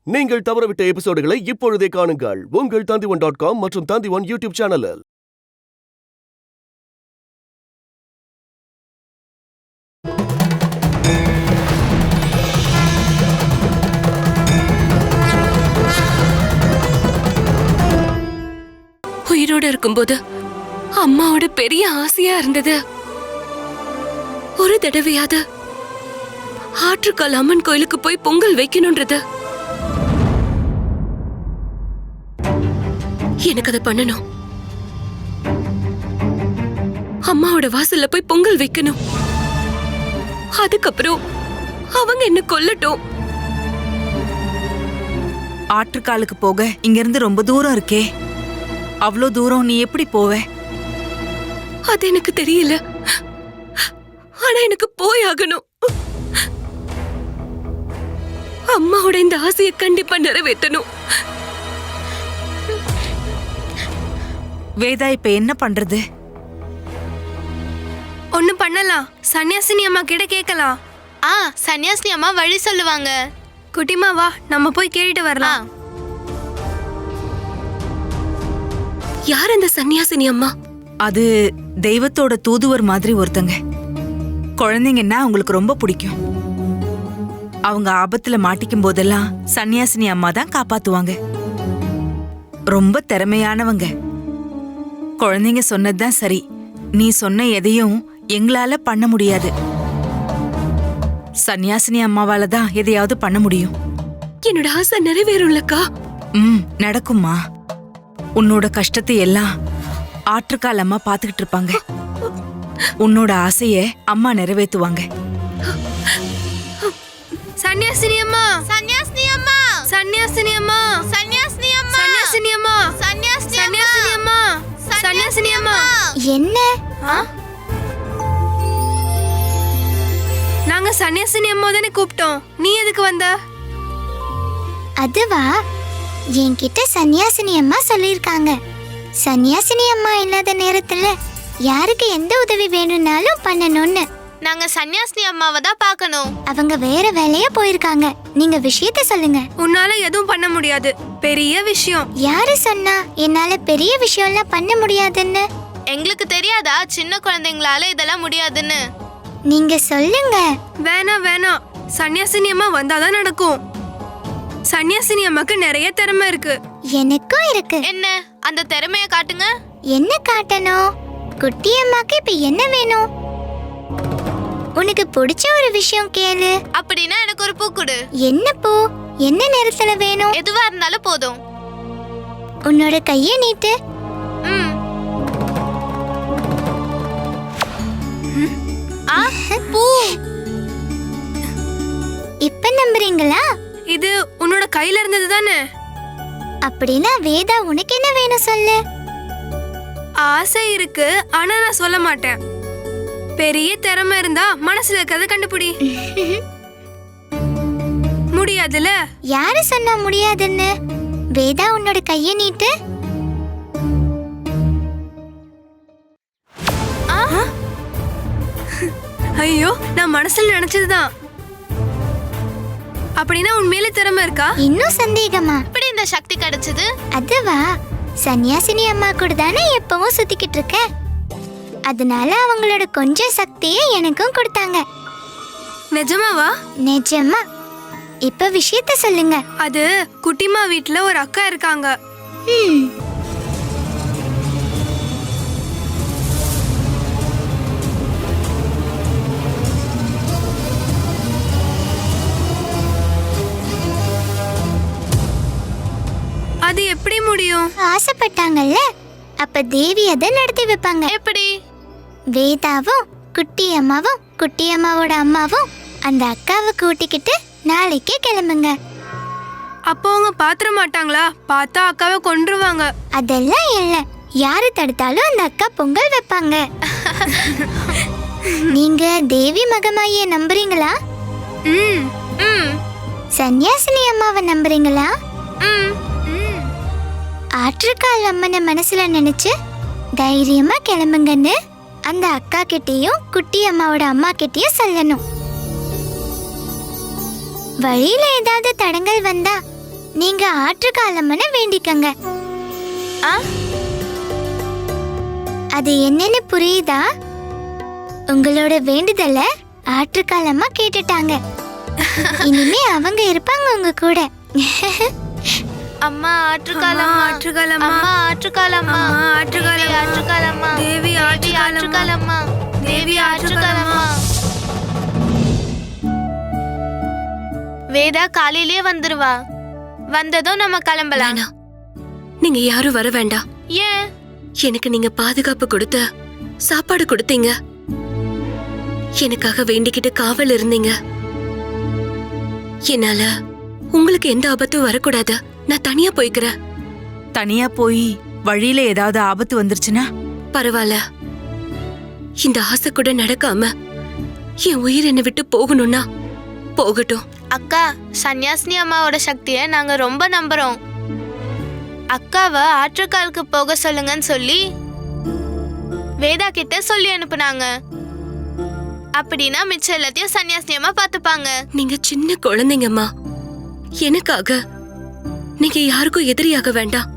நீங்கள் தவறவிட்ட எபிசோடுகளை இப்பொழுதே காணுங்கள் உங்கள் Tandivan.com மற்றும் Tandivan யூடியூப் சேனலில். உயிரோட இருக்கும்போது அம்மாவோட பெரிய ஆசையா இருந்தது, ஒரு தடவையாவது ஆற்றுக்கால் அம்மன் கோயிலுக்கு போய் பொங்கல் வைக்கணும்ன்றது. எனக்கு அதை பண்ணணும். அம்மாவோட வாசல்ல போய் பொங்கல் வைக்கணும். அதுக்கப்புறம் அவங்க என்ன கொல்லட்டும். ஆற்றுக்காலுக்கு போக இங்க இருந்து ரொம்ப தூரம் இருக்கே. அவ்வளோ தூரம் நீ எப்படி போவ? அது எனக்கு தெரியல, ஆனா எனக்கு போயாகணும். அம்மாவோட இந்த ஆசையை கண்டிப்பா நிறைவேற்றணும். வேதா, இப்ப என்ன பண்றது? ஒண்ணு பண்ணலாம். சன்னியாசினி அம்மா கிட்ட கேட்கலாம். சன்னியாசினி அம்மா வழி சொல்லுவாங்க. குட்டிமா வா, நம்ம போய் கேட்டுட்டு வரலாம். யார் அந்த சன்னியாசினி அம்மா? அது தெய்வத்தோட தூதுவர் மாதிரி ஒருத்தங்க. குழந்தைங்கன்னா அவங்களுக்கு ரொம்ப பிடிக்கும். அவங்க ஆபத்துல மாட்டிக்கும் போதெல்லாம் சன்னியாசினி அம்மா தான் காப்பாத்துவாங்க. ரொம்ப திறமையானவங்க. குழந்தைங்க சொன்னதுதான் சரி, நீ சொன்ன எதையும் எங்களால பண்ண முடியாது. சன்னியாசினி அம்மாவால தான் எதையாவது பண்ண முடியும். என்னோட ஆசை நிறைவேறும்லக்கா? நடக்குமா. உன்னோட கஷ்டத்தை எல்லாம் ஆற்றுக்கால் அம்மா பாத்துக்கிட்டு இருப்பாங்க. உன்னோட ஆசைய அம்மா நிறைவேற்றுவாங்க. சன்னியாசினி அம்மா, சன்னியாசினி அம்மா, சன்னியாசினி அம்மா, சன்னியாசினி அம்மா, சன்னியாசினி அம்மா, சன்னியாசினி அம்மா, சன்னியாசினி அம்மா. என்ன? நாங்க சன்னியாசினி அம்மா தானே கூப்பிட்டோம், நீ எதுக்கு வந்த? அதுவா, என்கிட்ட சன்னியாசினி அம்மா சொல்லிருக்காங்க. சன்னியாசினி அம்மா இல்லாத நேரத்துல யாருக்கு எந்த உதவி வேணும்னாலும் பண்ணணும்னு. நாங்க சன்னியாசினி அம்மாவை தான் பார்க்கணும். அவங்க வேற வேலையா போயிருக்காங்க. நீங்க விஷயத்த சொல்லுங்க. உன்னால எதுவும் பண்ண முடியாது, பெரிய விஷயம். யாரு சொன்னா என்னால பெரிய விஷயம்லாம் பண்ண முடியாதுன்னு? எங்களுக்கு தெரியாதா சின்ன குழந்தைங்களால இதெல்லாம் முடியாதுன்னு? நீங்க சொல்லுங்க. வேணாம் வேணாம், சன்னியாசினி அம்மா வந்தாதான் நடக்கும். சன்னியாசினி அம்மாக்கு நிறைய திறமை இருக்கு. எனக்கும் இருக்கு. என்ன? அந்த திறமைய காட்டுங்க. என்ன காட்டணும்? குட்டி அம்மாக்கு இப்ப என்ன வேணும்? உனக்கு பிடிச்ச ஒரு விஷயம் கேளு. அப்படின்னா எனக்கு ஒரு பூ கொடு. என்ன பூ? என்ன நிறத்துல வேணும்? எதுவா இருந்தாலும் போதும். உன்னோட கைய நீட்டு. பூ. இப்ப நம்புறீங்களா? இது உன்னோட கையில இருந்தது தானே? அப்படின்னா வேதா, உனக்கு என்ன வேணும் சொல்லு. ஆசை இருக்கு, ஆனா நான் சொல்ல மாட்டேன். பெரிய திறமை இருந்தா மனசுல இருக்கிறத கண்டுபிடி. முடியாதுல? யாரு சொன்னா முடியாதுன்னு? வேதா, உன்னோட கைய நீட்டு. ஐயோ, நான் மனசுல நினைச்சதுதான். அப்படின்னா உண்மையில திறமை இருக்கா? இன்னும் சந்தேகமா? இப்படி இந்த சக்தி கிடைச்சது? அதுவா, சன்னியாசினி அம்மா கூட தானே எப்பவும் சுத்திக்கிட்டு இருக்க. அதனால அவங்களோட கொஞ்சம் சக்தியை எனக்கும் கொடுத்தாங்க. நிஜமாவா? நிஜமா. இப்ப விஷயத்த சொல்லுங்க. அது குட்டிமா வீட்ல ஒரு அக்கா இருக்காங்க. அது எப்படி முடியும்? ஆசைப்பட்டாங்கல்ல, அப்ப தேவி அதை நடத்தி வைப்பாங்க. எப்படி? வேதாவும் குட்டி அம்மாவும் குட்டி அம்மாவோட அம்மாவும் அந்த அக்காவை கூட்டிக்கிட்டு நாளைக்கே கிளம்புங்க. அப்போ அவங்க பாத்திர மாட்டாங்களா? பார்த்தா அக்காவை கொன்றுவாங்க. அதெல்லாம் இல்ல, யாரு தடுத்தாலும் அந்த அக்கா பொங்கல் வைப்பாங்க. நீங்க தேவி மகமாயிய நம்புறீங்களா? சன்னியாசினி அம்மாவை நம்புறீங்களா? ஆற்றுக்கால் அம்மனை மனசுல நினைச்சு தைரியமா கிளம்புங்கன்னு அந்த அக்கா கிட்டயும் குட்டி அம்மாவோட அம்மா கிட்டயும் சொல்லணும். வழியில ஏதாவது தடங்கள் வந்தா நீங்க ஆற்றுக்காலம்மனை வேண்டிக்கங்க. அது என்னன்னு புரியுதா? உங்களோட வேண்டுதல ஆற்றுக்காலம்மா கேட்டுட்டாங்க. இனிமே அவங்க இருப்பாங்க உங்க கூட. அம்மா ஆற்றுக்காலம்மா, ஆற்றுக்காலம்மா, அம்மா ஆற்றுக்காலம்மா, அம்மா ஆற்றுக்காலம்மா, ஆற்றுக்காலம்மா, தேவி ஆற்றுக்காலம்மா, தேவி ஆற்றுக்காலம்மா. வேதா காலையிலேயே வந்துருவா. வந்ததும் நம்ம கிளம்பலாம். வேணாம், நீங்க யாரும் வர வேண்டாம். ஏன்? எனக்கு நீங்க பாதுகாப்பு கொடுத்த, சாப்பாடு கொடுத்தீங்க, எனக்காக வேண்டிக்கிட்டு காவல் இருந்தீங்க. என்னால உங்களுக்கு எந்த ஆபத்தும் வரக்கூடாது. நான் தனியா போய்க்கிறேன். தனியா போய் வழியில ஏதாவது ஆபத்து வந்துருச்சுன்னா? பரவாயில்ல, இந்த ஆசை கூட நடக்காம என் உயிர் என்னை விட்டு போகணும்னா போகட்டும். அக்கா, சன்னியாசினி அம்மாவோட சக்தியை நாங்க ரொம்ப நம்புறோம். அக்காவை ஆற்றுக்காலுக்கு போக சொல்லுங்கன்னு சொல்லி வேதா கிட்ட சொல்லி அனுப்புனாங்க. அப்படின்னா மிச்சம் எல்லாத்தையும் சன்னியாசினி அம்மா பாத்துப்பாங்க. நீங்க சின்ன குழந்தைங்கம்மா. எனக்காக நீங்க யாருக்கும் எதிரியாக வேண்டாம்.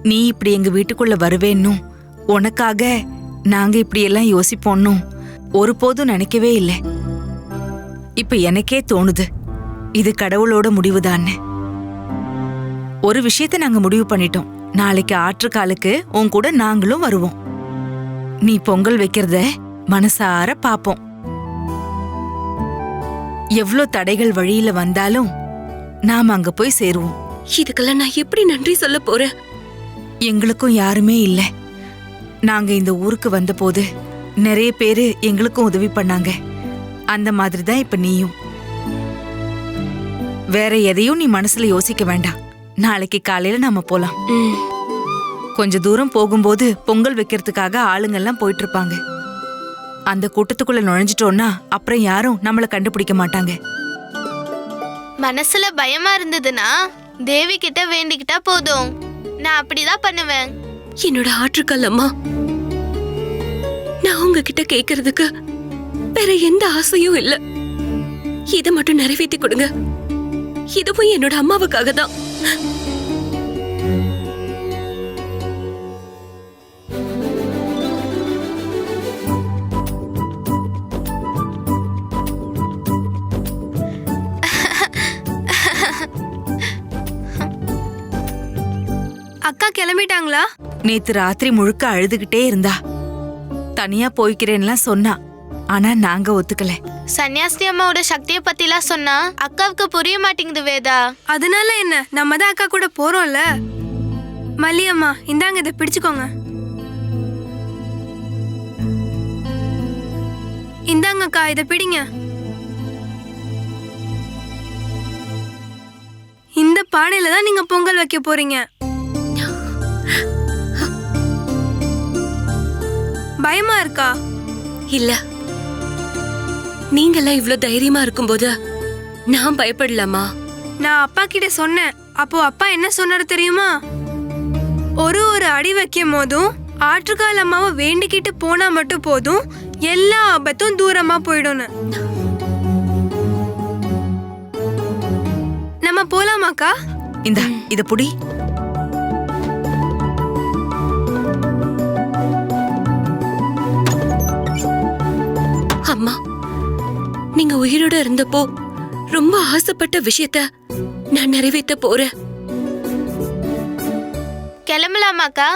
நீ இப்படி எங்க வீட்டுக்குள்ள வருவேன்னும் உனக்காக நாங்க இப்படி எல்லாம் யோசிப்போன்னும் ஒருபோதும் நினைக்கவே இல்லை. இப்ப எனக்கே தோணுது இது கடவுளோட முடிவுதான்னு. ஒரு விஷயத்த நாங்க முடிவு பண்ணிட்டோம். நாளைக்கு ஆற்றுக்காலுக்கு உன் கூட நாங்களும் வருவோம். நீ பொங்கல் வைக்கிறத மனசார பாப்போம். எவ்ளோ தடைகள் வழியில வந்தாலும் நாம அங்க போய் சேருவோம். இதுக்கெல்லாம் நான் எப்படி நன்றி சொல்ல போறேன்? எங்களுக்கும் யாருமே இல்ல. நாங்க இந்த ஊருக்கு வந்தபோது நிறைய பேரு எங்களுக்கும் உதவி பண்ணாங்க. அந்த மாதிரி தான் இப்ப நீயும். வேற எதையும் நீ மனசுல யோசிக்க வேண்டாம். நாளைக்கு காலையில நாம போலாம். கொஞ்ச தூரம் போகும்போது பொங்கல் வைக்கிறதுக்காக ஆளுங்கெல்லாம் போயிட்டு இருப்பாங்க. அந்த கூட்டத்துக்குள்ள நுழைஞ்சிட்டோம்னா அப்புறம் யாரும் நம்மள கண்டுபிடிக்க மாட்டாங்க. மனசுல பயமா இருந்ததுன்னா தேவி கிட்ட வேண்டிக்கிட்டா போதும். நான் அப்படிதான் பண்ணுவேன். என்னோட ஆற்றுக்கால் அம்மா, நான் உங்ககிட்ட கேக்குறதுக்கு வேற எந்த ஆசையும் இல்ல. இதை மட்டும் நிறைவேற்றி கொடுங்க. இதுவும் என்னோட அம்மாவுக்காக தான். அக்கா கிளம்பிட்டாங்களா? நேத்து ராத்திரி முழுக்க அழுதுகிட்டே இருந்தா. தனியா போய்க்கிறேன்லாம் சொன்னா. ஆனா நாங்க ஒத்துக்கல. சன்னியாசினி அம்மாவோட சக்தியை பத்திலாம் சொன்னா அக்காவுக்கு புரிய மாட்டேங்குது வேதா. அதனால என்ன, நம்ம தான் அக்கா கூட போறோம்ல. மல்லியம்மா, இந்தாங்க, இதை பிடிச்சுக்கோங்க. இந்தாங்கக்கா, இதை பிடிங்க. இந்த பானையில தான் நீங்க பொங்கல் வைக்க போறீங்க. பயமா இருக்கா? இல்ல, நீங்கெல்லாம் இவ்ளோ தைரியமா இருக்கும்போது நான் பயப்படலாமா? நான் அப்பா கிட்ட சொன்னேன். அப்போ அப்பா என்ன சொன்னாரு தெரியுமா? ஒரு அடி வைக்கும் போதும் ஆற்றுக்கால் அம்மாவை வேண்டிக்கிட்டு போனா மட்டும் போதும், எல்லா ஆபத்தும் தூரமா போயிடும்னு. நம்ம போலாமாக்கா? இந்தா இத புடி. அம்மா, நீங்க உயிரோட இருந்தப்போ ரொம்ப ஆசைப்பட்ட விஷயத்த நான் நிறைவேற்ற போறேன். கிளம்பலாமாக்கா?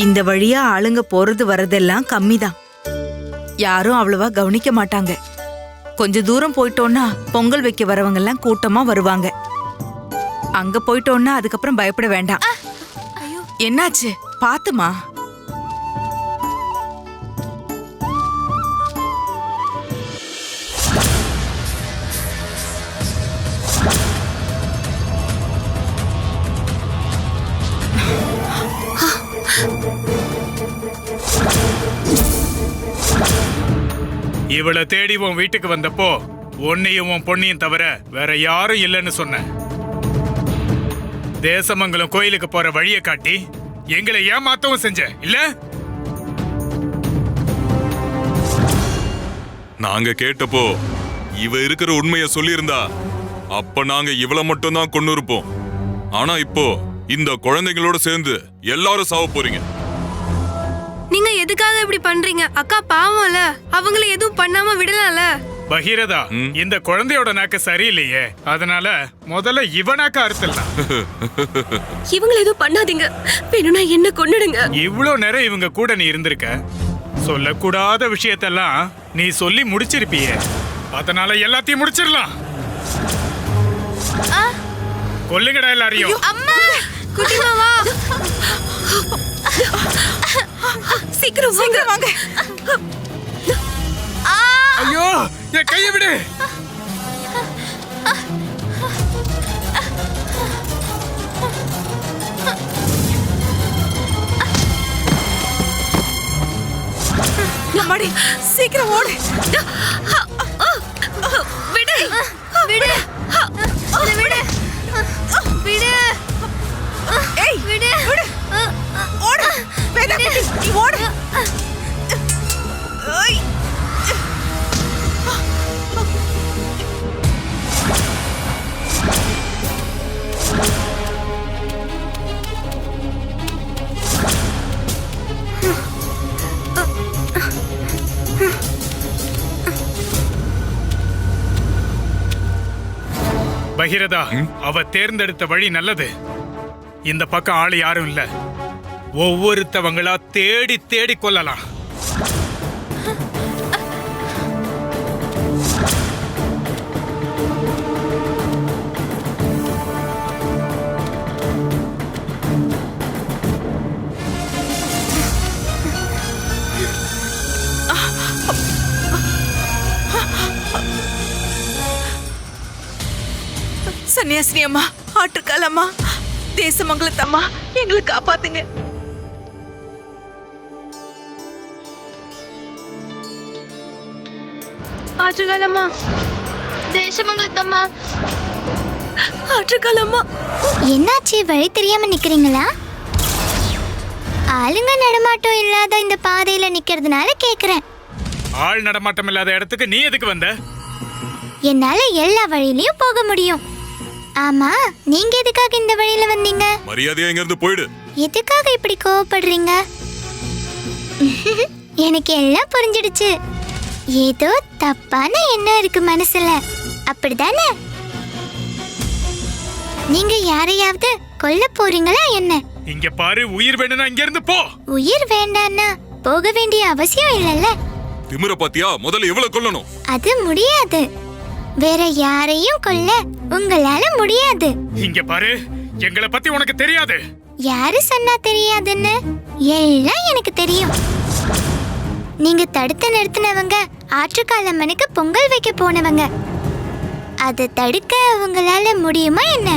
இந்த வழியா ஆளுங்க போறது வரதெல்லாம் கம்மிதான். யாரும் அவ்வளவா கவனிக்க மாட்டாங்க. கொஞ்ச தூரம் போயிட்டோம்னா பொங்கல் வைக்க வரவங்க எல்லாம் கூட்டமா வருவாங்க. அங்க போயிட்டோம்னா அதுக்கப்புறம் பயப்பட வேண்டாம். என்னாச்சு பாத்துமா? இவளை தேடி உன் வீட்டுக்கு வந்தப்போ உன்னையும் உன் பொண்ணையும் தவிர வேற யாரும் இல்லைன்னு சொன்ன. தேசமங்கலம் கோயிலுக்கு போற வழியை காட்டி எங்களை ஏமாத்தவும் செஞ்ச இல்ல? நாங்க கேட்டப்போ இவ இருக்கிற உண்மையை சொல்லியிருந்தா அப்ப நாங்க இவள மட்டும் தான் கொண்டு இருப்போம். ஆனா இப்போ இந்த குழந்தைங்களோட சேர்ந்து எல்லாரும் சாவ போறீங்க. நீங்க எதுக்காக இப்படி பண்றீங்க? அக்கா பாவம்ல, அவங்கள எதுவும் பண்ணாம விடலாம்ல. பகீரதா, இந்த குழந்தையோட நாக்கு சரியில்லையே, அதனால முதல்ல இவ நாக்க அறுத்தலாம். இவங்களை எதுவும் பண்ணாதீங்க, வேணும்னா என்ன கொன்னுடுங்க. இவ்வளவு நேரம் இவங்க கூட நீ இருந்திருக்க, சொல்லக்கூடாத விஷயத்தெல்லாம் நீ சொல்லி முடிச்சிருப்பியே, அதனால எல்லாத்தையும் முடிச்சிடலாம். கொல்லுங்கடா எல்லாரையும். அம்மா, குட்டிமா வா. சீக்கிரம் வாங்க. ஐயோ, என் கையை விடு. அம்மாடி, சீக்கிரம் ஓடு. விடு. விடு. இத விடு. விடு. ஏய், விடு. ஓடு. வேதா குட்டி, நீ ஓடு. ஏய். பகீரதா, அவ தேர்ந்தெடுத்த வழி நல்லது. இந்த பக்கம் ஆளு யாரும் இல்ல, ஒவ்வொருத்தவங்களா தேடி தேடி கொல்லலாம். சன்னியாசினி அம்மா, ஆற்றுக்கால் அம்மா, தேசமங்கலத்தம்மா, எங்களை காப்பாத்துங்க. ஆற்றுக்காலம்மா, தேசமங்கலத்தம்மா, ஆற்றுக்காலம்மா. என்னாச்சு? வழி தெரியாம நிக்கிறீங்களா? ஆளுங்க நடமாட்டம் இல்லாத இந்த பாதையில நிக்கிறதுனால கேக்குறேன். ஆள் நடமாட்டம் இல்லாத இடத்துக்கு நீ எதுக்கு வந்த? என்னால எல்லா வழியிலயும் போக முடியும். ஆமா, நீங்க எதுக்காக இந்த வழியில வந்தீங்க? மரியாதையா இங்க இருந்து போயிடு. எதுக்காக இப்படி கோவப்படுறீங்க? எனக்கு எல்லாம் புரிஞ்சிடுச்சு. ஏதோ தப்பான எண்ணம் இருக்கு மனசுல, அப்படிதானே? நீங்க யாரையாவது கொல்ல போறீங்களா என்ன? இங்க பாரு, உயிர் வேணும்னா இங்க இருந்து போ. உயிர் வேண்டான்னா போக வேண்டிய அவசியம் இல்லைல்ல. திமிர பாத்தியா? முதல்ல இவ்வளவு கொல்லணும். அது முடியாது. வேற யாரையும் கொல்ல உங்களால முடியாது. இங்க பாரு, எங்களை பத்தி உனக்கு தெரியாது. யாரு சொன்னா தெரியாதுன்னு? எல்லாம் எனக்கு தெரியும். நீங்க தடுத்து நிறுத்தினவங்க ஆற்றுக்காலம்மனுக்கு பொங்கல் வைக்க போனவங்க. அதை தடுக்க உங்களால முடியுமா என்ன?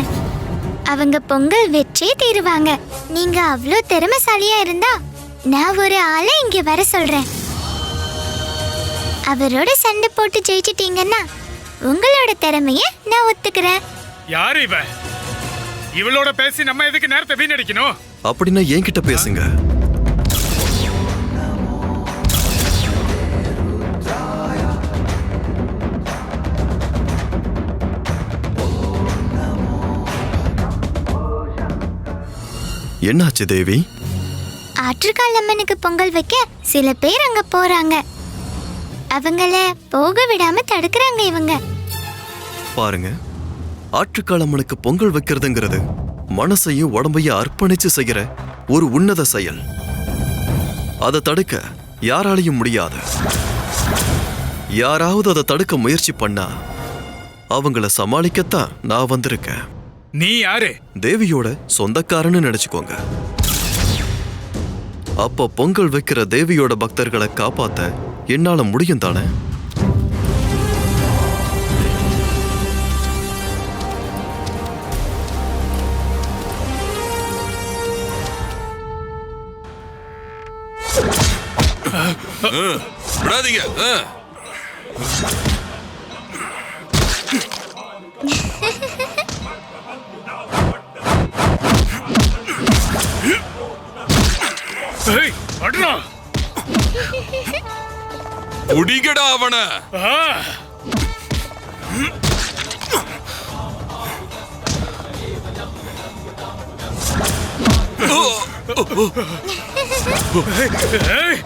அவங்க பொங்கல் வச்சே தீருவாங்க. நீங்க அவ்வளோ திறமைசாலியா இருந்தா நான் ஒரு ஆளை இங்க வர சொல்றேன். அவரோட சண்டை போட்டு ஜெயிச்சிட்டீங்கன்னா உங்களோட திறமைய நான் ஒத்துக்கிறேன். யாரு இவ? இவளோட பேசி நம்ம எதுக்கு நேரத்தை வீணடிக்கணும்? அப்படின்னா என்கிட்ட பேசுங்க. என்னாச்சு தேவி? ஆற்றுக்காலம்மனுக்கு பொங்கல் வைக்க சில பேர் அங்க போறாங்க. அவங்கள போக விடாம தடுக்கிறாங்க இவங்க. பாருங்க, ஆற்றுக்காலம்மனுக்கு பொங்கல் வைக்கிறதுங்கிறது மனசையும் உடம்பையும் அர்ப்பணிச்சு செய்யற ஒரு உன்னத செயல். அதை தடுக்க யாராலையும் முடியாது. யாராவது அதை தடுக்க முயற்சி பண்ணா அவங்கள சமாளிக்கத்தான் நான் வந்திருக்கேன். நீ யாரு? தேவியோட சொந்தக்காரன்னு நினைச்சுக்கோங்க. அப்ப பொங்கல் வைக்கிற தேவியோட பக்தர்களை காப்பாத்த என்னால முடியும் தானே? விடாதீங்க. புடிங்கடா அவன. ஆ! ஏய்!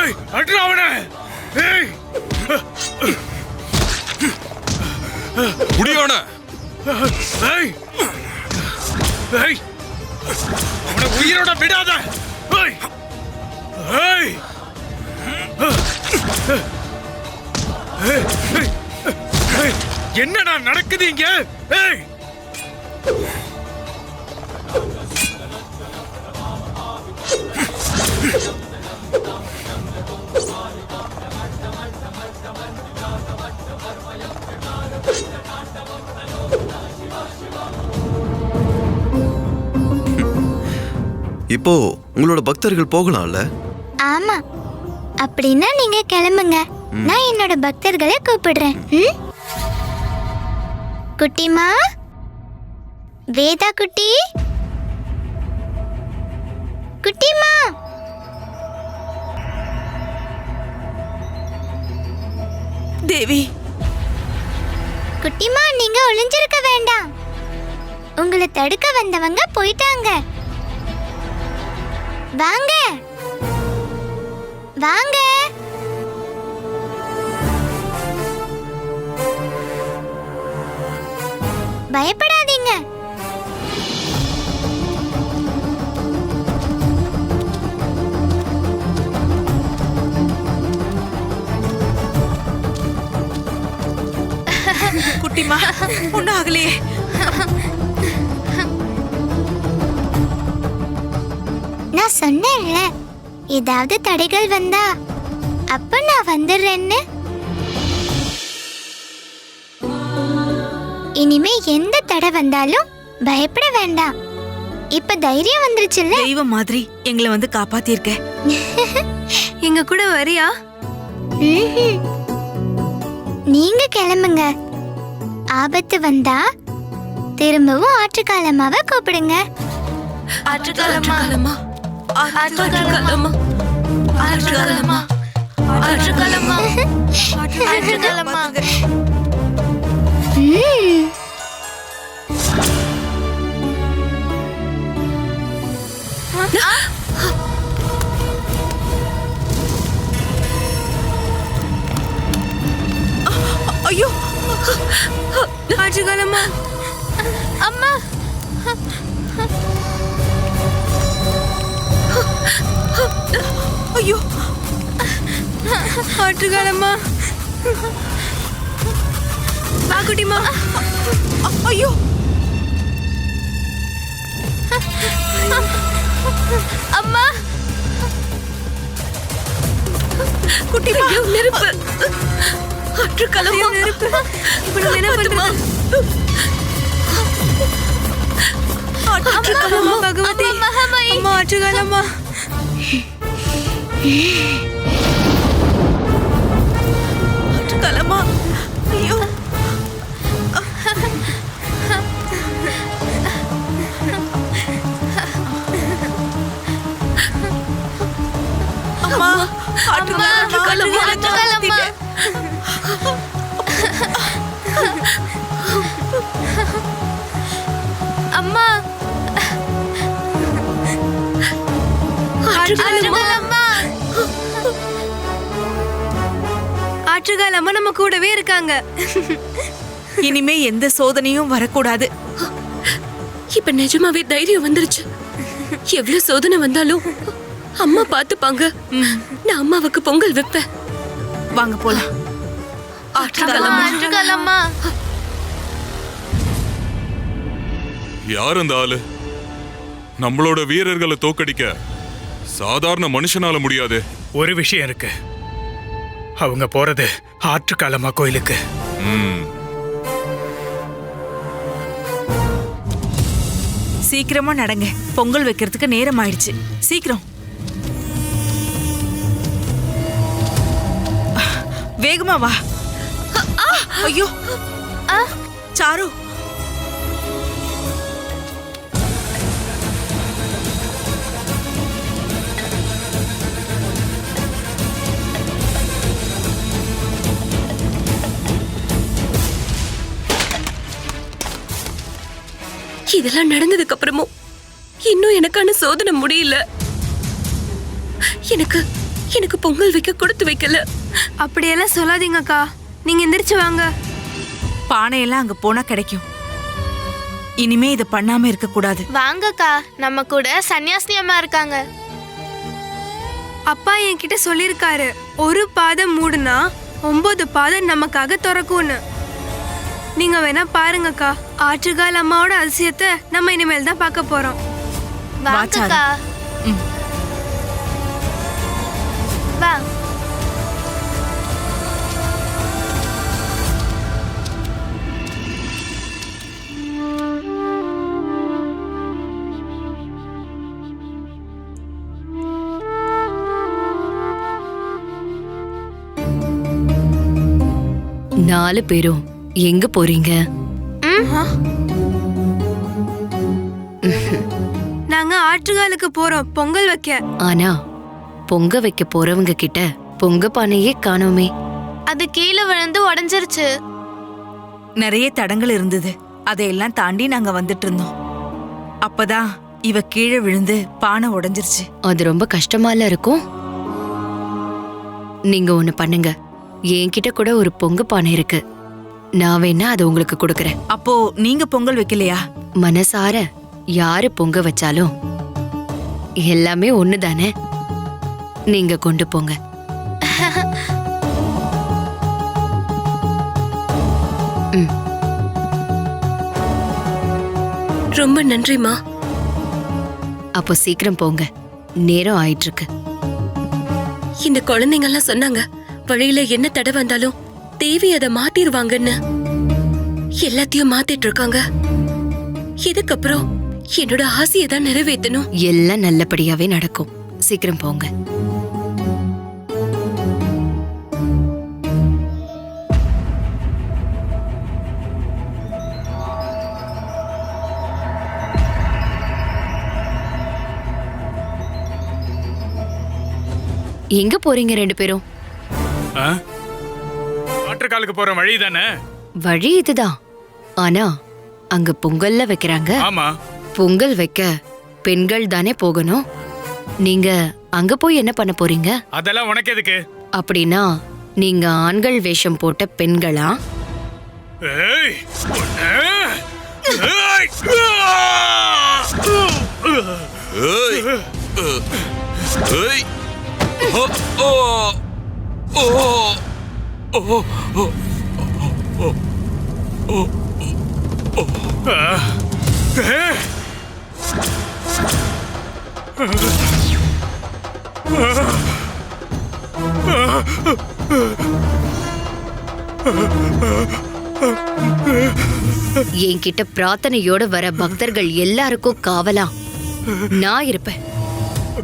ஏய், அட்ரா அவன. ஏய்! புடியோன. ஏய்! ஏய்! அவனை உயிரோட விடாத. ஏய்! ஏய்! ஏய்! ஏய்! என்னடா நடக்குது இங்க? ஏய்! இப்போ உங்களோட பக்தர்கள் போகலாம்ல? ஆமா, அப்படின்னா நீங்க கிளம்புங்க. நான் என்னோட பக்தர்களை கூப்பிடுறேன். ம்? குட்டிமா, வேதா குட்டி, குட்டிமா. தேவி, குட்டிமா, நீங்க ஒளிஞ்சிருக்க வேண்டாம். உங்களை தடுக்க வந்தவங்க போயிட்டாங்க. வாங்க வாங்க. பயப்படாதீங்க. குட்டிமா, ஒன்னும் ஆகலையே. நான் சொன்னேன்ல, ஏதாவது தடைகள் வந்தா அப்ப நான் வந்துடுறேன்னு. இனிமே எந்த தடை வந்தாலும் பயப்பட வேண்டாம். இப்ப தைரியம் வந்துருச்சுல்ல? தெய்வம் மாதிரி எங்களை வந்து காப்பாத்திருக்க. எங்க கூட வரியா? ம்ஹும். நீங்க கிளம்புங்க. ஆபத்து வந்தா திரும்பவும் ஆற்றுக்காலமாவை கூப்பிடுங்க. ஆற்றுக்காலமா ஆற்றுக்காலமா ஆற்றுக்காலமா ஆற்றுக்காலமா ஆற்றுக்காலம்மா. ம். ஐயோ, ஆற்றுக்காலம்மா. அம்மா, ஐயோ, ஆற்றுக்காலம்மா. வா குட்டிமா. ஐயோ, அம்மா. குட்டிமா, நெருப்பு. ஆற்றுக்காலமா நெருப்பு. இப்ப நம்ம என்ன பண்றது? ஆற்றுக்காலமா பகவதி, அம்மா, மகாமாயி. அம்மா ஆற்றுக்காலம்மா. ஆற்றுக்காலமா. ஐயோ, அம்மா, ஆற்றுக்காலமா. ஆற்றுக்காலம்மா. அம்மா, ஆற்றுக்காலம்மா. ஆற்றுக்காலம்மா நம்ம கூடவே இருக்காங்க. இனிமே எந்த சோதனையும் வரக்கூடாது. இப்ப நிஜமாவே தைரியம் வந்துருச்சு. எவ்வளவு சோதனை வந்தாலும் அம்மா பாத்துப்பாங்க. நான் அம்மாவுக்கு பொங்கல் வைப்பேன். வாங்க போலாம். ஆற்றுக்காலமா. ஆற்றுக்காலம்மா. யார் அந்த ஆளு? நம்மளோட வீரர்களை தோக்கடிக்க சாதாரண மனுஷனால முடியாது. ஒரு விஷயம் இருக்கு. அவங்க போறது ஆற்றுக்காலமா கோயிலுக்கு. ம். சீக்கிரமா நடங்க, பொங்கல் வைக்கிறதுக்கு நேரம் ஆயிடுச்சு. சீக்கிரம் வேகமா வா. ஐயோ, சாரு, இதெல்லாம் நடந்ததுக்கு அப்புறமும் இன்னும் எனக்கான சோதனை முடியல. எனக்கு எனக்கு பொங்கல் வைக்க கொடுத்து வைக்கல. அப்படியெல்லாம் சொல்லாதீங்கக்கா. நீங்க எந்திரிச்சு வாங்க. பானையெல்லாம் அங்க போனா கிடைக்கும். இனிமே இதை பண்ணாம இருக்க கூடாது. வாங்கக்கா, நம்ம கூட சன்னியாசினி அம்மா இருக்காங்க. அப்பா என்கிட்ட சொல்லிருக்காரு, ஒரு பாதம் மூடுனா 9 பாதம் நமக்காக திறக்கும்னு. நீங்க வேணா பாருங்கக்கா. ஆற்றுக்கால் அம்மாவோட அதிசயத்தை நம்ம இனிமேல் தான் பார்க்க போறோம். வாங்கக்கா. வா. நாலு பேரும் எங்க போறீங்க? நாங்க ஆற்றுக்காலுக்கு போறோம் பொங்கல் வைக்க. ஆனா பொங்க வைக்க போறவங்க கிட்ட பொங்க பானையே காணோமே. அது கீழே விழுந்து உடைஞ்சிருச்சு. நிறைய தடங்கள் இருந்தது. அதையெல்லாம் தாண்டி நாங்க வந்துட்டு இருந்தோம். அப்பதான் இவ கீழே விழுந்து பானை உடைஞ்சிருச்சு. அது ரொம்ப கஷ்டமால இருக்கும். நீங்க ஒண்ணு பண்ணுங்க, என்கிட்ட கூட ஒரு பொங்க பானை இருக்கு. நான் வேணா அதை உங்களுக்கு கொடுக்கறேன். அப்போ நீங்க பொங்கல் வைக்கலையா? மனசார யாரு பொங்க வச்சாலும் எல்லாமே ஒண்ணுதானே. நீங்க கொண்டு போங்க. ரொம்ப நன்றிமா. அப்போ சீக்கிரம் போங்க, நேரம் ஆயிட்டு இருக்கு. இந்த குழந்தைங்க எல்லாம் சொன்னாங்க, வழியில என்ன தடை வந்தாலும் தேவி அதை மாத்திருவாங்கன்னு. எல்லாத்தையும் மாத்திட்டு இருக்காங்க. இதுக்கப்புறம் என்னோட ஆசையை தான் நிறைவேற்றணும். எல்லாம் நல்லபடியாவே நடக்கும். சீக்கிரம் போங்க. எங்க போறீங்க ரெண்டு பேரும்? ஆற்றுக்காலுக்கு போற வழி தானே? வழி இதுதான். ஆனா அங்க பொங்கல்ல வைக்கிறாங்க. ஆமா. பொங்கல் வைக்க பெண்கள் தானே போகணும். நீங்க அங்க போய் என்ன பண்ண போறீங்க? அதெல்லாம் உனக்கு எதுக்கு? அப்படின்னா நீங்க ஆண்கள் வேஷம் போட்ட பெண்களா? ஏய்! ஏய்! ஏய்! ஏய்! ஓ! ஓ! ஓ! ஓ! ஓ! என்கிட்ட பிரார்த்தனையோட வர பக்தர்கள் எல்லாருக்கும் காவலா நான் இருப்பேன்.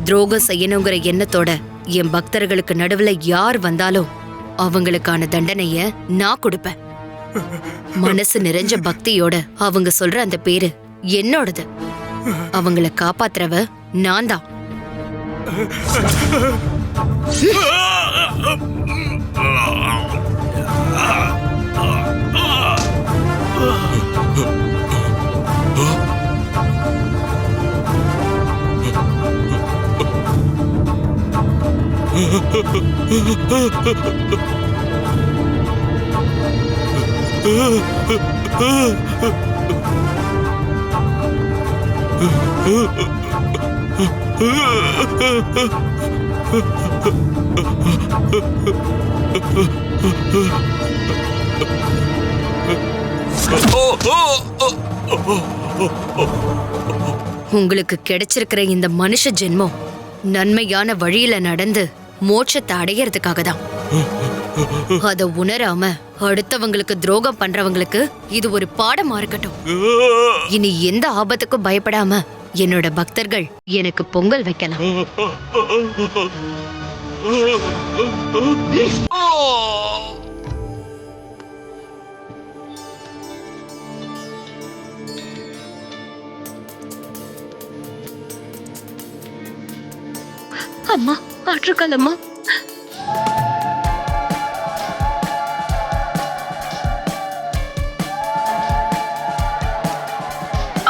துரோகம் செய்யணுங்கிற எண்ணத்தோட என் பக்தர்களுக்கு நடுவுல யார் வந்தாலும் அவங்களுக்கான தண்டனைய நான் கொடுப்பேன். மனசு நிறைஞ்ச பக்தியோட அவங்க சொல்ற அந்த பேரு என்னோடது. அவங்கள காப்பாத்துறவ நான் தான். உங்களுக்கு கிடைச்சிருக்கிற இந்த மனுஷ ஜென்மம் நன்மையான வழியில நடந்து மோட்சத்தை அடையறதுக்காக தான். அத உணராம அடுத்தவங்களுக்கு துரோகம் பண்றவங்களுக்கு இது ஒரு பாடமா இருக்கட்டும். இனி எந்த ஆபத்துக்கும் பயப்படாம என்னோட பக்தர்கள் எனக்கு பொங்கல் வைக்கலாம். அம்மா, ஆற்றுக்கால் அம்மா.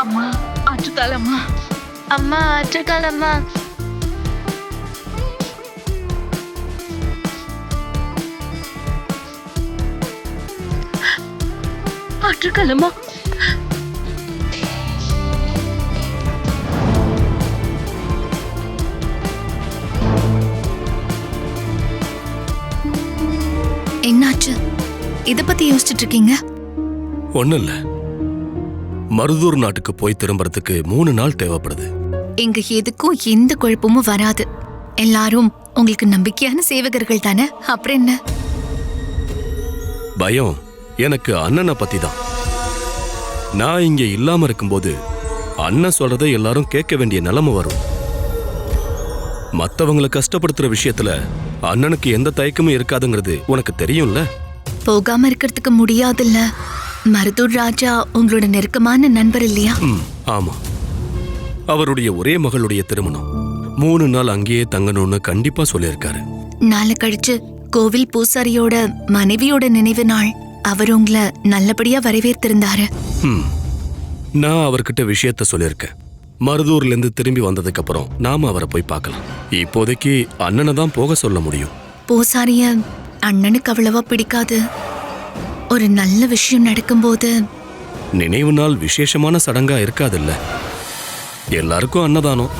அம்மா அம்மா ஆற்றுக்கால் அம்மா. ஆற்றுக்காலம்மா, என்னாச்சு? இத பத்தி யோசிச்சுட்டு இருக்கீங்க? ஒண்ணும் இல்ல. மருதூர் நாட்டுக்கு போய் திரும்புறதுக்கு 3 நாள் தேவைப்படுது. இங்க எதுக்கும் எந்த குழப்பமும் வராது. எல்லாரும் உங்களுக்கு நம்பிக்கையான சேவகர்கள் தானே, அப்புறம் என்ன? பயம் எனக்கு அண்ணனை பத்தி தான். நான் இங்க இல்லாம இருக்கும்போது அண்ணன் சொல்றதை எல்லாரும் கேட்க வேண்டிய நிலைமை வரும். மத்தவங்களை கஷ்டப்படுத்துற விஷயத்துல அண்ணனுக்கு எந்த தயக்கமும் இருக்காதுங்கிறது உனக்கு தெரியும்ல. போகாம இருக்கிறதுக்கு முடியாதுல்ல. மருதூர் ராஜா உங்களோட நெருக்கமான நண்பர் இல்லையா? ஆமா. அவருடைய ஒரே மகளுடைய திருமணம். 3 நாள் அங்கேயே தங்கணும்னு கண்டிப்பா சொல்லியிருக்காரு. நாளை கழிச்சு கோவில் பூசாரியோட மனைவியோட நினைவு நாள். அவர் உங்களை நல்லபடியா வரவேற்றிருந்தாரு. நான் அவர்கிட்ட விஷயத்த சொல்லியிருக்கேன். மருதூர்ல இருந்து திரும்பி வந்ததுக்கு அப்புறம் நாம அவரை போய் பார்க்கலாம். இப்போதைக்கு அண்ணனை தான் போக சொல்ல முடியும். பூசாரிய அண்ணனுக்கு அவ்வளவா பிடிக்காது. ஒரு நல்ல விஷயம் நடக்கும்போது நினைவு நாள் விசேஷமான சடங்கா இருக்காதுல்ல. எல்லாருக்கும் அன்னதானம்.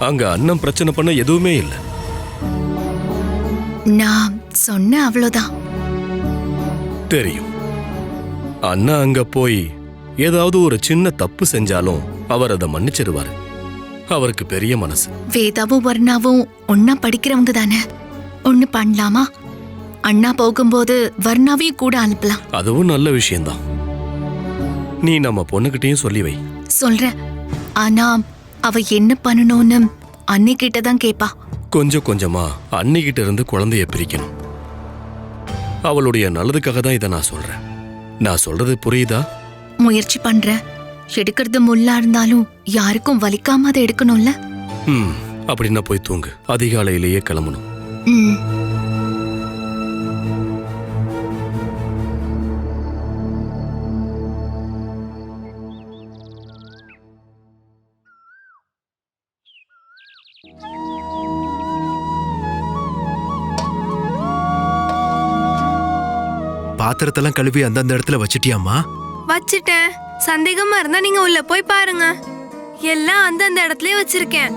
அங்க அண்ணன் பிரச்சனை பண்ண எதுவுமே இல்லை. நான் சொன்ன அவ்வளவுதான். தெரியும். அண்ணா அங்க போய் ஏதாவது ஒரு சின்ன தப்பு செஞ்சாலும் அவர் அதை மன்னிச்சிருவாரு. அவருக்கு பெரிய மனசு. வேதாவும் வர்ணாவும் ஒன்னா படிக்கிறவங்க தானே. ஒண்ணு பண்ணலாமா? அண்ணா போகும்போது வர்ணாவையும் கூட அனுப்பலாம். அதுவும் நல்ல விஷயம்தான். நீ நம்ம பொண்ணுகிட்டையும் சொல்லி வை. சொல்றேன். ஆனா அவ என்ன பண்ணணும்னு அன்னிக்கிட்ட தான் கேப்பா. கொஞ்சம் கொஞ்சமா அன்னிக்கிட்ட இருந்து குழந்தைய பிரிக்கணும். அவளுடைய நல்லதுக்காக தான் இதை நான் சொல்றேன். நான் சொல்றது புரியுதா? முயற்சி பண்றேன். எடுக்கிறது முள்ளா இருந்தாலும் யாருக்கும் வலிக்காம அதை எடுக்கணும்ல. அப்படின்னா போய் தூங்கு. அதிகாலையிலேயே கிளம்பணும். பாத்திரத்தெல்லாம் கழுவி அந்தந்த இடத்துல வச்சிட்டியாமா? வச்சிட்டேன். சந்தேகமா இருந்தா நீங்க உள்ள போய் பாருங்க. எல்லாம் அந்தந்த இடத்துலயே வச்சிருக்கேன்.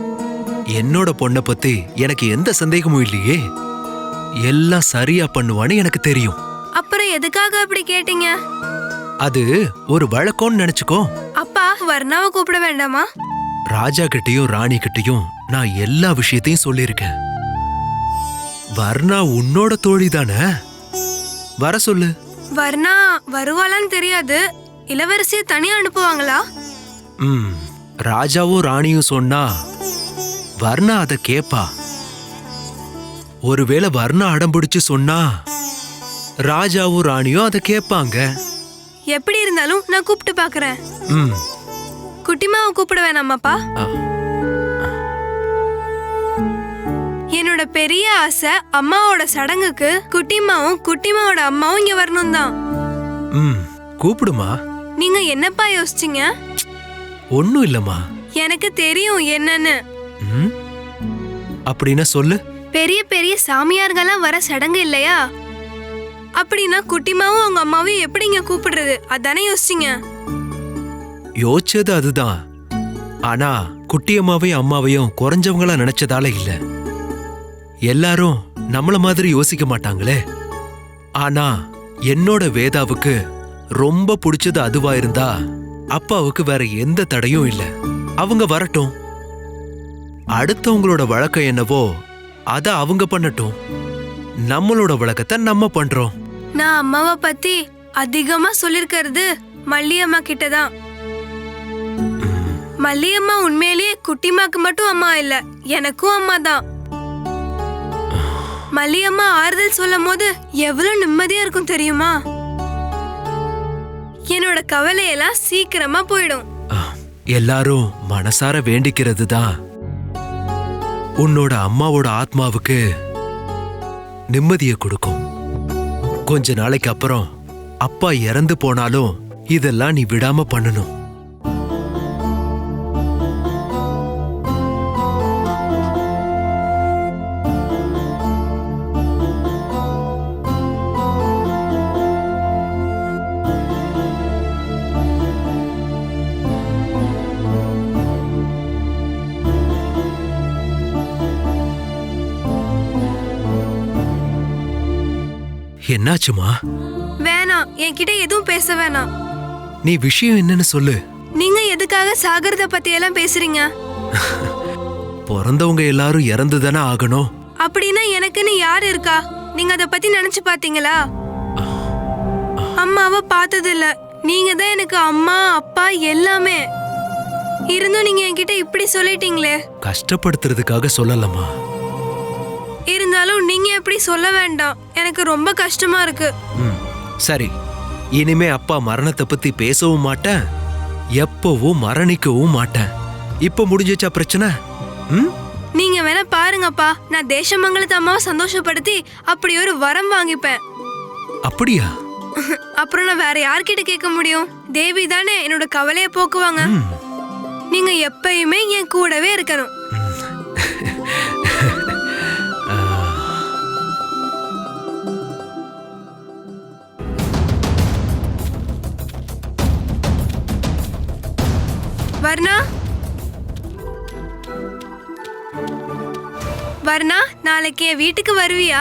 என்னோட பொண்ணை பத்தி எனக்கு எந்த சந்தேகமும் இல்லையே. எல்லாம் சரியா பண்ணுவான்னு எனக்கு தெரியும். அப்புறம் எதுக்காக அப்படி கேட்டீங்க? அது ஒரு வழக்கம்னு நினைச்சுக்கோ. அப்பா வர்ணாவை கூப்பிட வேண்டாமா? ராஜா கிட்டயும் ராணி கிட்டயும் நான் எல்லா விஷயத்தையும் சொல்லியிருக்கேன். வர்ணா உன்னோட தோழி தானே, வர சொல்லு. வர்ணா வருவாளான்னு தெரியாது. இளவரசிய தனியா அனுப்புவாங்களா? ராஜாவும் ராணியும் சொன்னா வர்ணா அத கேப்பா. ஒருவேளை வர்ணா அடம்பிடிச்சு சொன்னா ராஜாவும் ராணியும் அத கேட்பாங்க. எப்படி இருந்தாலும் நான் கூப்பிட்டு பாக்குறேன். குட்டிமாவை கூப்பிட வேணாமாப்பா? என்னோட பெரிய ஆசை அம்மாவோட சடங்குக்கு குட்டிமாவும் குட்டிமாவோட அம்மாவும் இங்க வரணும் தான். கூப்பிடுமா. நீங்க என்னப்பா யோசிச்சீங்க? ஒண்ணும் இல்லம்மா. எனக்கு தெரியும் என்னன்னு. அப்படின்னா சொல்லு. பெரிய பெரிய சாமியார்கள்லாம் வர சடங்கு இல்லையா? அப்படின்னா குட்டிமாவும் அவங்க அம்மாவையும் எப்படி இங்க கூப்பிடுறது? அதானே யோசிச்சீங்க. யோசிச்சது அதுதான். ஆனா குட்டியம்மாவையும் அம்மாவையும் குறைஞ்சவங்களா நினைச்சதால இல்ல. எல்லாரும் நம்மள மாதிரி யோசிக்க மாட்டாங்களே. ஆனா என்னோட வேதாவுக்கு ரொம்ப பிடிச்சது அதுவா இருந்தா அப்பாவுக்கு வேற எந்த தடையும் இல்ல. அவங்க வரட்டும். அடுத்தவங்களோட வழக்கம் என்னவோ அத அவங்க பண்ணட்டும். நம்மளோட வழக்கத்தை நம்ம பண்றோம். நான் அம்மாவை பத்தி அதிகமா சொல்லிருக்கிறது மல்லியம்மா கிட்டதான். மல்லியம்மா உண்மையிலேயே குட்டிமாக்கு மட்டும் அம்மா இல்ல, எனக்கும் அம்மா தான். மல்லியம்மா ஆறுதல் சொல்லும் போது எவ்வளவு நிம்மதியா இருக்கும் தெரியுமா? என்னோட கவலையெல்லாம் சீக்கிரமா போயிடும். எல்லாரும் மனசார வேண்டிக்கிறது தான் உன்னோட அம்மாவோட ஆத்மாவுக்கு நிம்மதியை கொடுக்கும். கொஞ்ச நாளைக்கு அப்புறம் அப்பா இறந்து போனாலும் இதெல்லாம் நீ விடாம பண்ணணும். என்னாச்சுமா? வேணாம், என்கிட்ட எதுவும் பேச வேணாம். நீ விஷயம் என்னன்னு சொல்லு. நீங்க எதுக்காக சாகரத பத்தி எல்லாம் பேசுறீங்க? பிறந்தவங்க எல்லாரும் இறந்துதானே ஆகணும். அப்படின்னா எனக்குன்னு யார் இருக்கா? நீங்க அத பத்தி நினைச்சு பாத்தீங்களா? அம்மாவை பார்த்தது இல்ல. நீங்க தான் எனக்கு அம்மா அப்பா எல்லாமே. இருந்தும் நீங்க என்கிட்ட இப்படி சொல்லிட்டீங்களே. கஷ்டப்படுத்துறதுக்காக சொல்லலமா. இருந்தாலும் நீங்க எப்படி சொல்ல வேண்டாம். எனக்கு ரொம்ப கஷ்டமா இருக்கு. சரி, இனிமே அப்பா மரணத்தை பத்தி பேசவும் மாட்டேன், எப்பவும் மரணிக்கவும் மாட்டேன். இப்ப முடிஞ்சிச்சா பிரச்சனை? நீங்க வேணா பாருங்கப்பா, நான் தேசமங்கலத்து அம்மாவை சந்தோஷப்படுத்தி அப்படி ஒரு வரம் வாங்கிப்பேன். அப்படியா? அப்புறம் நான் வேற யார்கிட்ட கேட்க முடியும்? தேவி தானே என்னோட கவலைய போக்குவாங்க. நீங்க எப்பயுமே என் கூடவே இருக்கணும். வர்ணா, வர்ணா, நாளைக்கு என் வீட்டுக்கு வருவியா?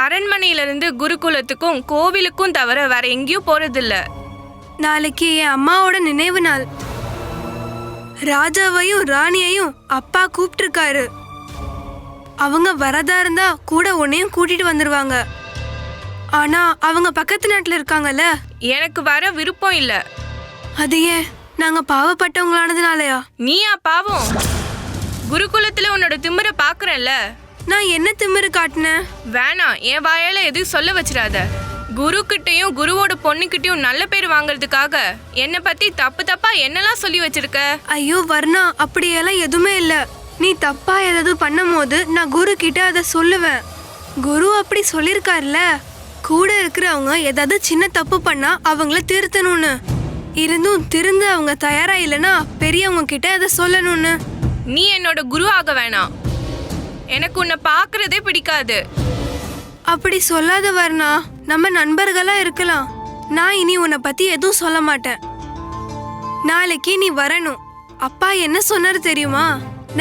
அரண்மனையில இருந்து குருகுலத்துக்கும் கோவிலுக்கும் தவிர வேற எங்கேயும் போறதில்ல. நாளைக்கு என் அம்மாவோட நினைவு நாள். ராஜாவையும் ராணியையும் அப்பா கூப்பிட்டிருக்காரு. அவங்க வரதா இருந்தா கூட உன்னையும் கூட்டிட்டு வந்துருவாங்க. ஆனா அவங்க பக்கத்து நாட்டுல இருக்காங்கல்ல. எனக்கு வர விருப்பம் இல்ல. அது ஏன்? நாங்க பாவப்பட்டவங்களானதுனாலயா? நீயா பாவம்? குருகுலத்துல உன்னோட திமிர பாக்குறேன்ல. நான் என்ன திமிரு காட்டினேன்? வேணாம், என் வாயால எதுவும் சொல்ல வச்சிடாத. குரு கிட்டையும் குருவோட பொண்ணுகிட்டயும் நல்ல பேர் வாங்குறதுக்காக என்னை பத்தி தப்பு தப்பா என்னெல்லாம் சொல்லி வச்சிருக்க. ஐயோ வர்ணா, அப்படியெல்லாம் எதுவுமே இல்ல. நீ தப்பா ஏதாவது பண்ணும் போது நான் குரு கிட்ட அதை சொல்லுவேன். குரு அப்படி சொல்லிருக்காருல, கூட இருக்கிறவங்க ஏதாவது சின்ன தப்பு பண்ணா அவங்கள திருத்தணும்னு. இருந்தும் திருந்த அவங்க தயாரா இல்லைன்னா பெரியவங்க கிட்ட அதை சொல்லணும்னு. நீ என்னோட குரு ஆக வேணாம். எனக்கு உன்னை பாக்குறதே பிடிக்காது. அப்படி சொல்லாத வர்ணா, நம்ம நண்பர்களா இருக்கலாம். நான் இனி உன்னை பத்தி எதுவும் சொல்ல மாட்டேன். நாளைக்கு நீ வரணும். அப்பா என்ன சொன்னாரு தெரியுமா?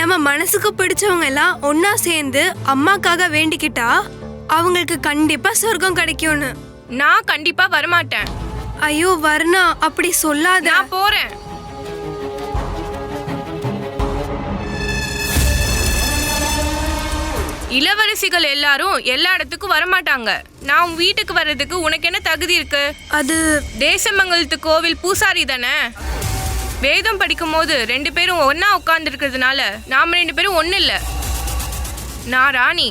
நம்ம மனசுக்கு பிடிச்சவங்க எல்லாம் ஒன்னா சேர்ந்து அம்மாக்காக வேண்டிக்கிட்டா அவங்களுக்கு கண்டிப்பா சொர்க்கம் கிடைக்கும்னு. நான் கண்டிப்பா வரமாட்டேன். ஐயோ வர்ணா, அப்படி சொல்லாத. நான் போறேன். இளவரசிகள் எல்லாரும் எல்லா இடத்துக்கும் வரமாட்டாங்க. நான் உன் வீட்டுக்கு வர்றதுக்கு உனக்கு என்ன தகுதி இருக்கு? அது தேசமங்கலத்து கோவில் பூசாரி தானே. வேதம் படிக்கும் போது 2 பேரும் ஒன்னா உட்கார்ந்து இருக்கிறதுனால நாம 2 பேரும் ஒண்ணு இல்ல. நான் ராணி,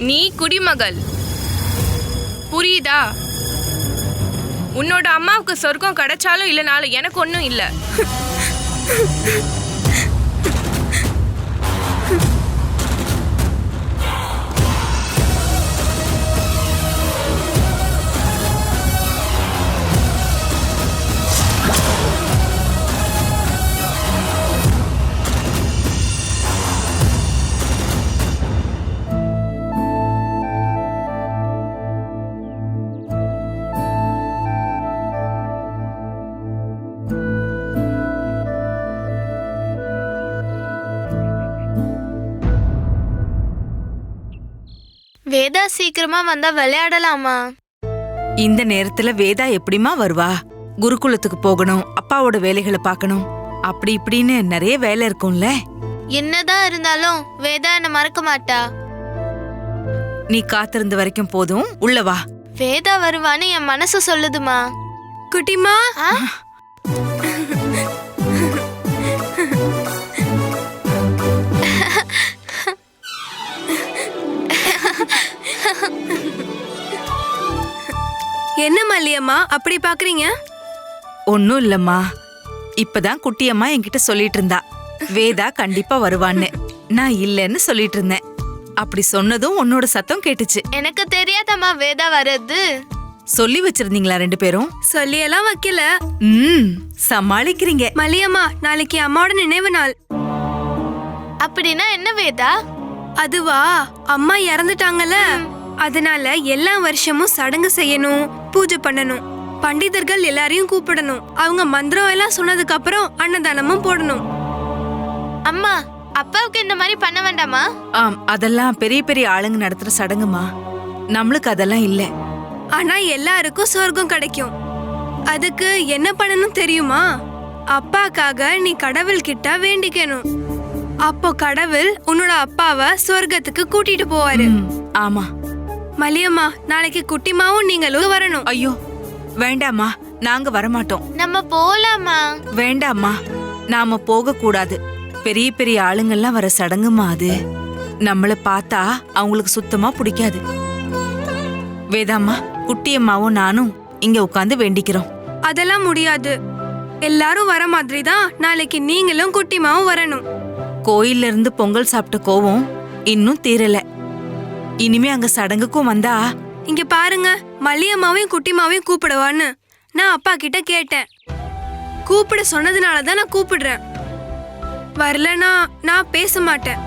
நீ குடிமகள். புரியுதா? உன்னோட அம்மாவுக்கு சொர்க்கம் கிடைச்சாலும் இல்லைனாலும் எனக்கு ஒன்றும் இல்லை. வேதா சீக்கிரமா வந்தா விளையாடலாமா? இந்த நேரத்துல வேதா எப்படிமா வருவா? குருகுலத்துக்கு போகணும், அப்பாவோட வேலைகளை பார்க்கணும், அப்படி இப்படின்னு நிறைய வேலை இருக்கும்ல. என்னதான் இருந்தாலும் வேதா என்ன மறக்க மாட்டா. நீ காத்திருந்த வரைக்கும் போதும், உள்ள வா. வேதா வருவான்னு என் மனசு சொல்லுதுமா. குட்டிமா, என்ன மல்லியம்மா அப்படி பாக்குறீங்க? ஒன்னும் இல்லம்மா, இப்பதான் குட்டியம்மா என்கிட்ட சொல்லிட்டு இருந்தா வேதா கண்டிப்பா வருவான்னு. நான் இல்லன்னு சொல்லிட்டு இருந்தேன். அப்படி சொன்னதும் உன்னோட சத்தம் கேட்டுச்சு. எனக்கு தெரியாதம்மா வேதா வர்றது. சொல்லி வச்சிருந்தீங்களா 2 பேரும்? சொல்லியெல்லாம் வைக்கல. சமாளிக்கிறீங்க. மல்லியம்மா, நாளைக்கு அம்மாவோட நினைவு நாள். அப்படின்னா என்ன வேதா? அதுவா, அம்மா இறந்துட்டாங்கல்ல, அதனால எல்லா வருஷமும் சடங்கு செய்யணும், பூஜை பண்ணணும், பண்டிதர்கள் எல்லாரையும் கூப்பிடணும், அவங்க மந்திரம் எல்லாம் சொன்னதுக்கு அப்புறம் அன்னதானமும் போடணும். அம்மா, அப்பாவுக்கு இந்த மாதிரி பண்ண வேண்டாமா? அதெல்லாம் பெரிய பெரிய ஆளுங்க நடத்துற சடங்குமா. நம்மளுக்கு அதெல்லாம் இல்ல. ஆனா எல்லாருக்கும் சொர்க்கம் கிடைக்கும். அதுக்கு என்ன பண்ணணும் தெரியுமா? அப்பாக்காக நீ கடவுள் கிட்ட வேண்டிக்கணும். அப்போ கடவுள் உன்னோட அப்பாவை சொர்க்கத்துக்கு கூட்டிட்டு போவாரு. ஆமா. மல்லியம்மா, நாளைக்கு குட்டிமாவும் நீங்களும் வரணும். ஐயோ வேண்டாம்மா, நாங்க வரமாட்டோம். நம்ம போலாமா? வேண்டாம்மா, நாம போக கூடாது. பெரிய பெரிய ஆளுங்கெல்லாம் வர சடங்குமா அது. நம்மள பார்த்தா அவங்களுக்கு சுத்தமா பிடிக்காது. வேதாம்மா, குட்டியம்மாவும் நானும் இங்க உட்காந்து வேண்டிக்கிறோம். அதெல்லாம் முடியாது. எல்லாரும் வர மாதிரி தான் நாளைக்கு நீங்களும் குட்டிமாவும் வரணும். கோயில்ல இருந்து பொங்கல் சாப்பிட்ட கோவம் இன்னும் தீரல. இனிமே அங்க சடங்குக்கும் வந்தா இங்க பாருங்க, மல்லியம்மாவையும் குட்டிமாவையும் கூப்பிடுவான்னு நான் அப்பா கிட்ட கேட்டேன். கூப்பிட சொன்னதுனாலதான் நான் கூப்பிடுறேன். வரலனா நான் பேச மாட்டேன்.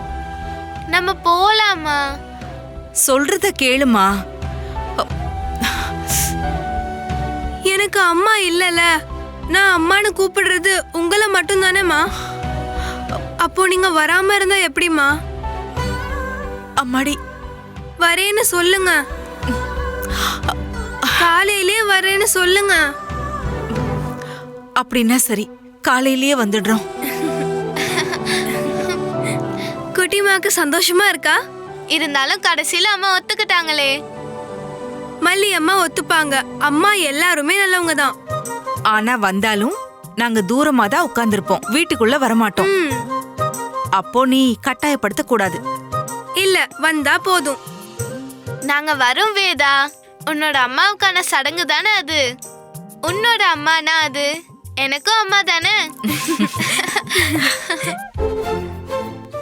நம்ம போலாமா? சொல்றத கேளுமா. எனக்கு அம்மா இல்லல. நான் அம்மானு கூப்பிடுறது உங்களை மட்டும் தானேம்மா. அப்போ நீங்க வராம இருந்தா எப்படிமா? அம்மாடி, வரேன்னு சொல்லுங்க. காலையிலே வரேன்னு சொல்லுங்க. அப்படின்னா சரி, காலையிலேயே வந்துடுறோம். குட்டிமாக்கு சந்தோஷமா இருக்கா? இருந்தாலும் கடைசியில அம்மா ஒத்துக்கிட்டாங்களே. மல்லி அம்மா ஒத்துப்பாங்க. அம்மா எல்லாருமே நல்லவங்க தான். ஆனா வந்தாலும் நாங்க தூரமா தான் உட்கார்ந்துருப்போம், வீட்டுக்குள்ள வரமாட்டோம். அப்போ நீ கட்டாயப்படுத்த கூடாது. இல்ல, வந்தா போதும். நாங்க வரோம் வேதா. உன்னோட அம்மாவுக்கான சடங்கு தானே அது. உன்னோட அம்மானா அது எனக்கும் அம்மா தானே.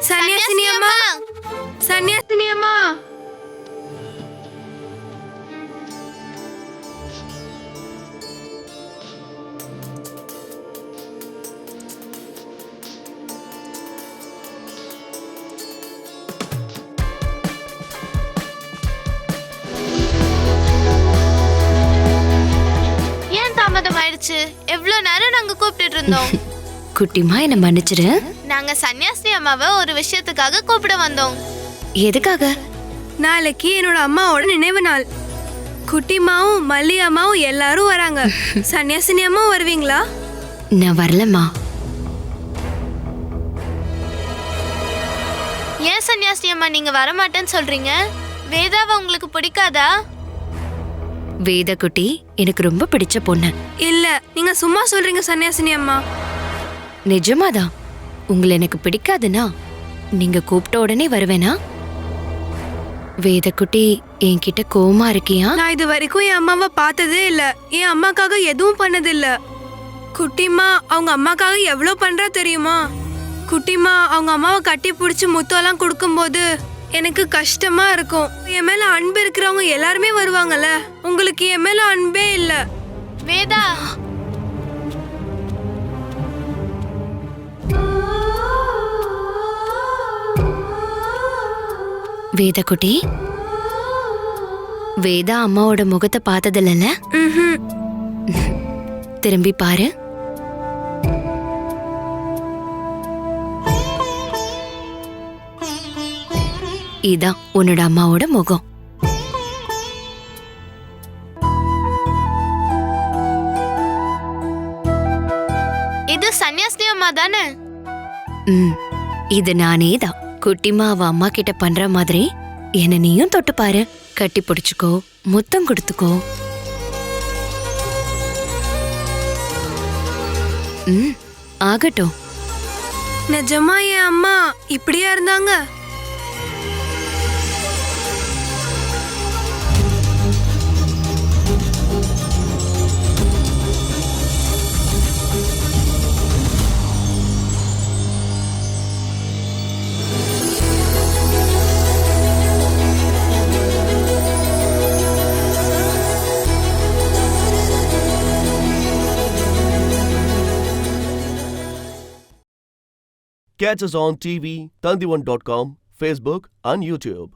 சன்னியாசினி அம்மா, சன்னியாசினி அம்மா. ஏன் தாமதம் ஆயிடுச்சு? எவ்வளவு நேரம் நாங்க கூப்பிட்டு இருந்தோம். குட்டிமா, என்ன மன்னிச்சிரு. நாங்க சன்னியாசினி அம்மாவை ஒரு விஷயத்துக்காக கூப்பிட வந்தோம். எதுக்காக? நாளைக்கு என்னோட அம்மாவோட நினைவு நாள். குட்டிமாவும் மல்லி அம்மாவும் எல்லாரும் வராங்க. சன்னியாசினி அம்மா வருவீங்களா? நான் வரலம்மா. ஏன் சன்னியாசினி அம்மா நீங்க வரமாட்டேன்னு சொல்றீங்க? வேதாவை உங்களுக்கு பிடிக்காதா? வேத குட்டி எனக்கு ரொம்ப பிடிச்ச பொண்ணு. இல்ல, நீங்க சும்மா சொல்றீங்க சன்னியாசினி அம்மா. நிஜமாதான். உங்களை எனக்கு பிடிக்காதுன்னா நீங்க கூப்பிட்ட உடனே வருவேனா? வேதக்குட்டி, என்கிட்ட கோவமா இருக்கியா? நான் இது வரைக்கும் என் அம்மாவை பார்த்ததே இல்ல. என் அம்மாக்காக எதுவும் பண்ணது இல்ல. குட்டிமா அவங்க அம்மாக்காக எவ்வளவு பண்றா தெரியுமா? குட்டிமா அவங்க அம்மாவை கட்டி பிடிச்சி முத்தம்லாம் கொடுக்கும்போது எனக்கு கஷ்டமா இருக்கும். என் மேல அன்பு இருக்கிறவங்க எல்லாருமே வருவாங்கல்ல. உங்களுக்கு என் மேல அன்பே இல்ல. வேதா, வேதக்குட்டி, வேதா அம்மாவோட முகத்தை பார்த்ததில்ல. திரும்பி பாரு. இதான் உன்னோட அம்மாவோட முகம். இது சன்னியாசினி அம்மா தானே? இது நானே தான். குட்டிமா அவ அம்மா கிட்ட பண்ற மாதிரி என்ன நீயும் தொட்டு பாரு. கட்டி பிடிச்சுக்கோ, முத்தம் கொடுத்துக்கோ. ஆகட்டும். நிஜமா என் அம்மா இப்படியா இருந்தாங்க? Catch us on TV, Tandivan.com, Facebook and YouTube.